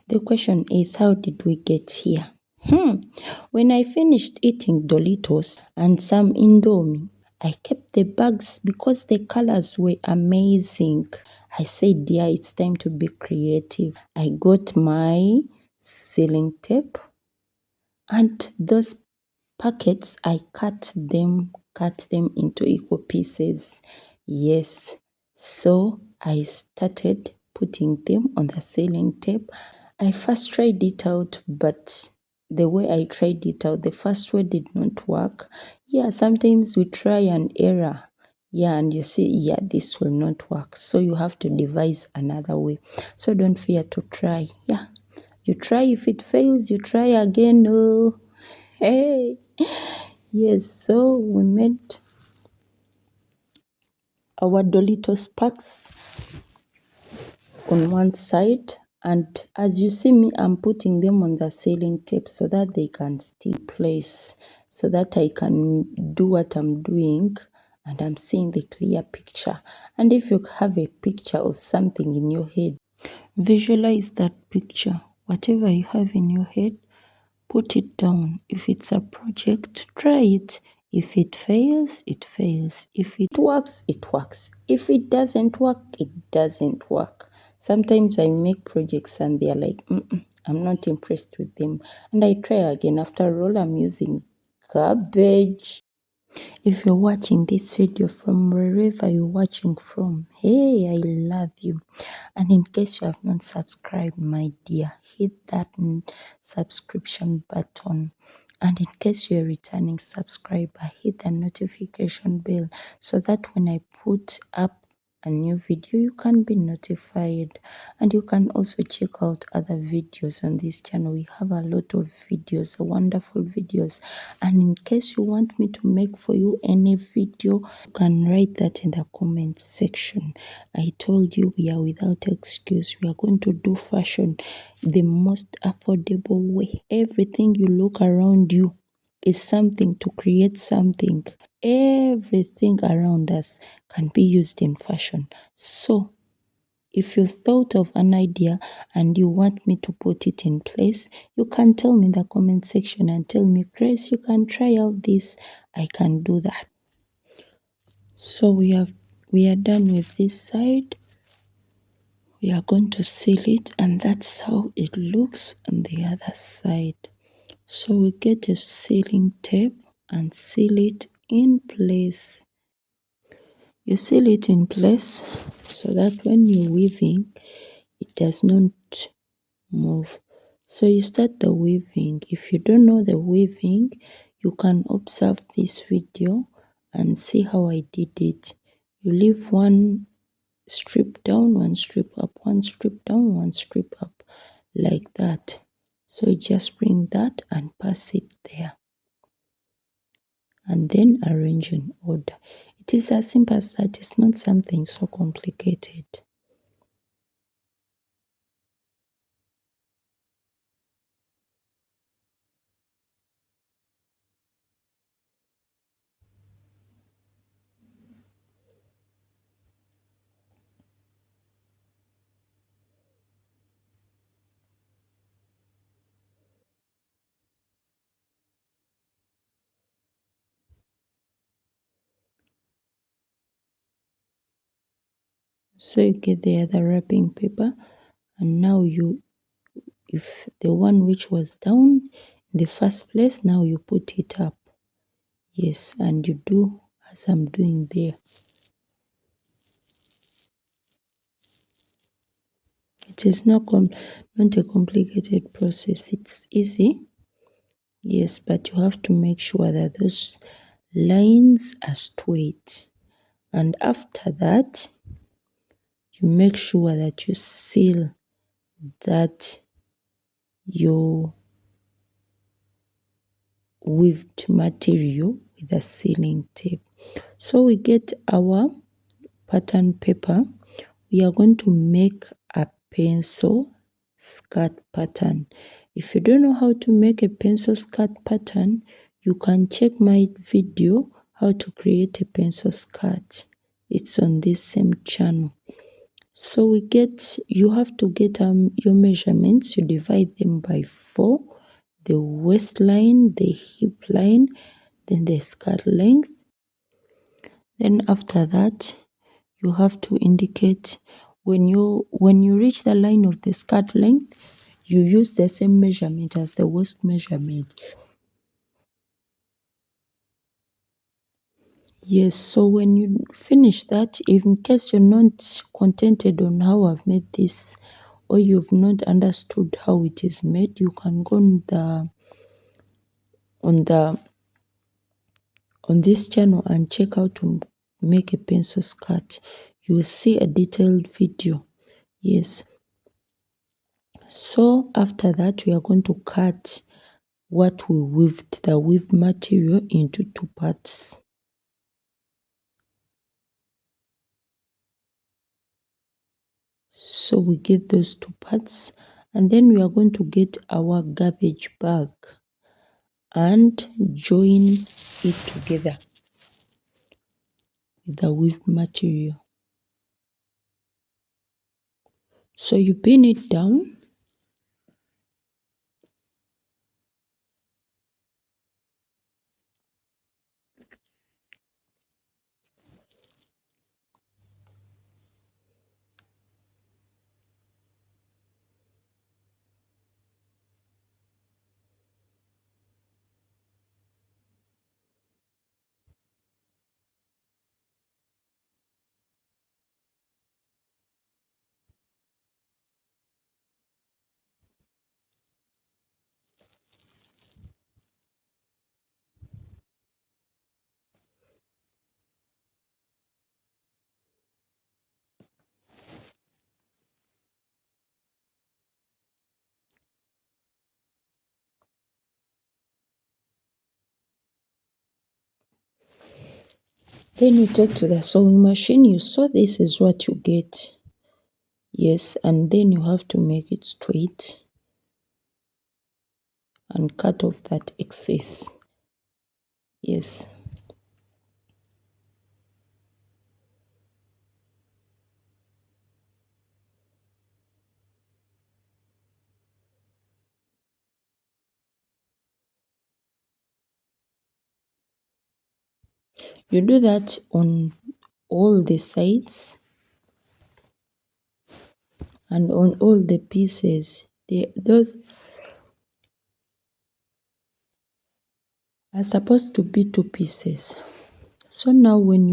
The question is, how did we get here? When I finished eating Doritos and some Indomie, I kept the bags because the colors were amazing. I said, yeah, it's time to be creative. I got my ceiling tape and those packets, I cut them into equal pieces. Yes. So I started putting them on the ceiling tape. I first tried it out, but the way I tried it out, the first way did not work. Yeah, sometimes we try and error. Yeah, and you see, yeah, this will not work. So you have to devise another way. So don't fear to try. Yeah, you try. If it fails, you try again. Oh, hey. Yes, so we made our Doritos packs on one side, and as you see me, I'm putting them on the ceiling tape so that they can stay in place, so that I can do what I'm doing and I'm seeing the clear picture. And if you have a picture of something in your head, visualize that picture. Whatever you have in your head, put it down. If it's a project, try it. If it fails, it fails. If it works, it works. If it doesn't work, it doesn't work. Sometimes I make projects and they're like, I'm not impressed with them. And I try again. After all, I'm using garbage. If you're watching this video from wherever you're watching from, hey, I love you. And in case you have not subscribed, my dear, hit that subscription button. And in case you're a returning subscriber, hit the notification bell so that when I put up a new video, you can be notified. And you can also check out other videos on this channel. We have a lot of videos, wonderful videos. And in case you want me to make for you any video, you can write that in the comment section. I told you we are without excuse. We are going to do fashion the most affordable way. Everything you look around you is something to create something. Everything around us can be used in fashion. So, if you thought of an idea and you want me to put it in place, you can tell me in the comment section and tell me, Grace, you can try out this. I can do that. So we are done with this side. We are going to seal it, and that's how it looks on the other side. So we get a sealing tape and seal it in place. You seal it in place so that when you're weaving, it does not move. So you start the weaving. If you don't know the weaving, you can observe this video and see how I did it. You leave one strip down, one strip up, one strip down, one strip up, like that. So you just bring that and pass it there. And then arrange in order. It is as simple as that. It's not something so complicated. So you get the other wrapping paper, and now if the one which was down in the first place, now you put it up. Yes, and you do as I'm doing there. It is not a complicated process. It's easy. Yes, but you have to make sure that those lines are straight. And after that, you make sure that you seal that your weaved material with a sealing tape. So we get our pattern paper. We are going to make a pencil skirt pattern. If you don't know how to make a pencil skirt pattern, you can check my video how to create a pencil skirt. It's on this same channel. So you have to get your measurements. You divide them by 4, the waistline, the hip line, then the skirt length. Then after that, you have to indicate when you reach the line of the skirt length, you use the same measurement as the waist measurement. Yes, so when you finish that, if in case you're not contented on how I've made this, or you've not understood how it is made, you can go on the on this channel and check how to make a pencil skirt. You will see a detailed video. Yes. So after that, we are going to cut what we weaved, the weaved material, into 2 parts. So we get those 2 parts, and then we are going to get our garbage bag and join it together with the weaved material. So you pin it down. Then you take to the sewing machine, you sew. This is what you get. Yes, and then you have to make it straight and cut off that excess. Yes. You do that on all the sides and on all the pieces. Those are supposed to be 2 pieces. So now when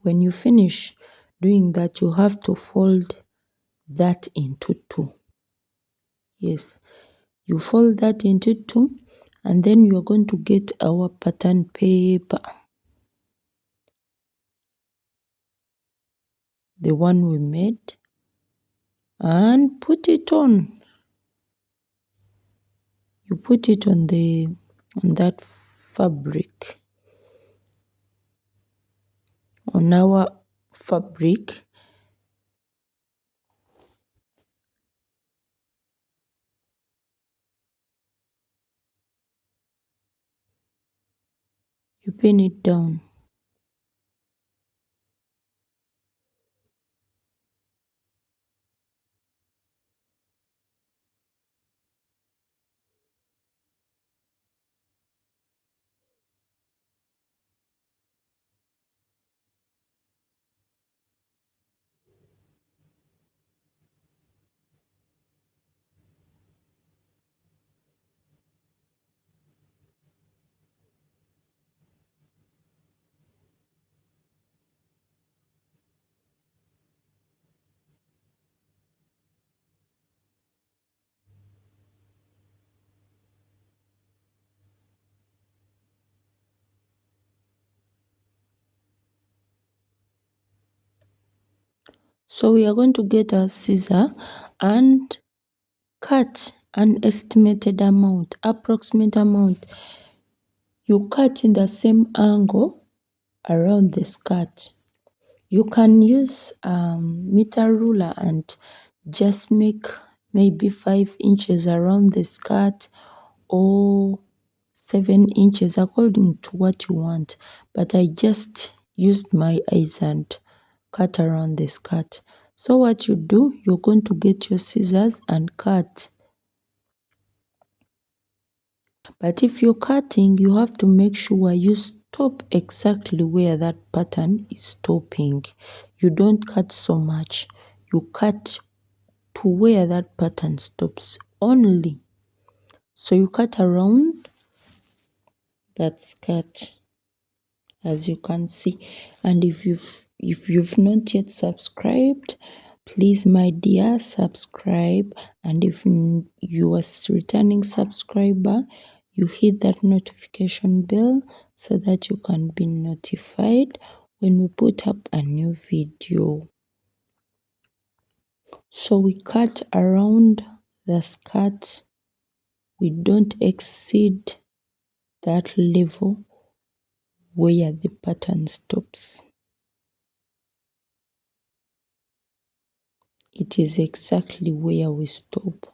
you finish doing that, you have to fold that into 2. Yes, you fold that into 2, and then you are going to get our pattern paper, the one we made, and put it on. You put it on that fabric, on our fabric. You pin it down. So we are going to get our scissor and cut an estimated amount, approximate amount. You cut in the same angle around the skirt. You can use meter ruler and just make maybe 5 inches around the skirt, or 7 inches, according to what you want. But I just used my eyes and cut around the skirt. So what you do, you're going to get your scissors and cut. But if you're cutting, you have to make sure you stop exactly where that pattern is stopping. You don't cut so much. You cut to where that pattern stops only. So you cut around that skirt, as you can see. And if you've not yet subscribed, please, my dear, subscribe. And if you are returning subscriber, you hit that notification bell so that you can be notified when we put up a new video. So we cut around the skirt. We don't exceed that level where the pattern stops. It is exactly where we stop.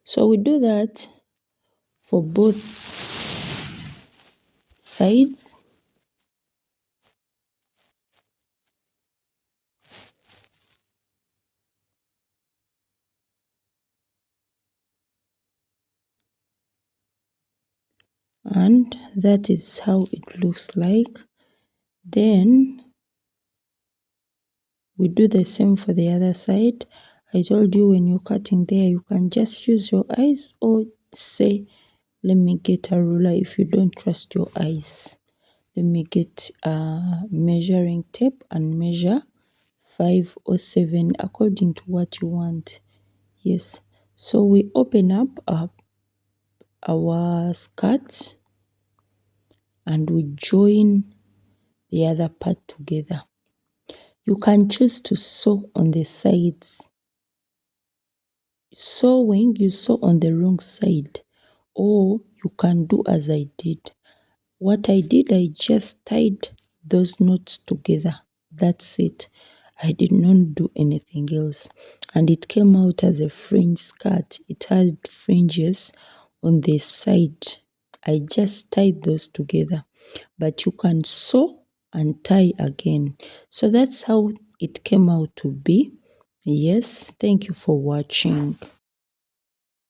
So we do that for both sides. And that is how it looks like. Then we do the same for the other side. I told you when you're cutting there, you can just use your eyes or say, let me get a ruler if you don't trust your eyes. Let me get a measuring tape and measure 5 or 7 according to what you want. Yes. So we open up our skirt and we join the other part together. You can choose to sew on the sides. Sewing, you sew on the wrong side, or you can do as I did. What I did, I just tied those knots together. That's it. I did not do anything else. And it came out as a fringe skirt. It had fringes on the side. I just tied those together. But you can sew and tie again. So that's how it came out to be. Yes, thank you for watching.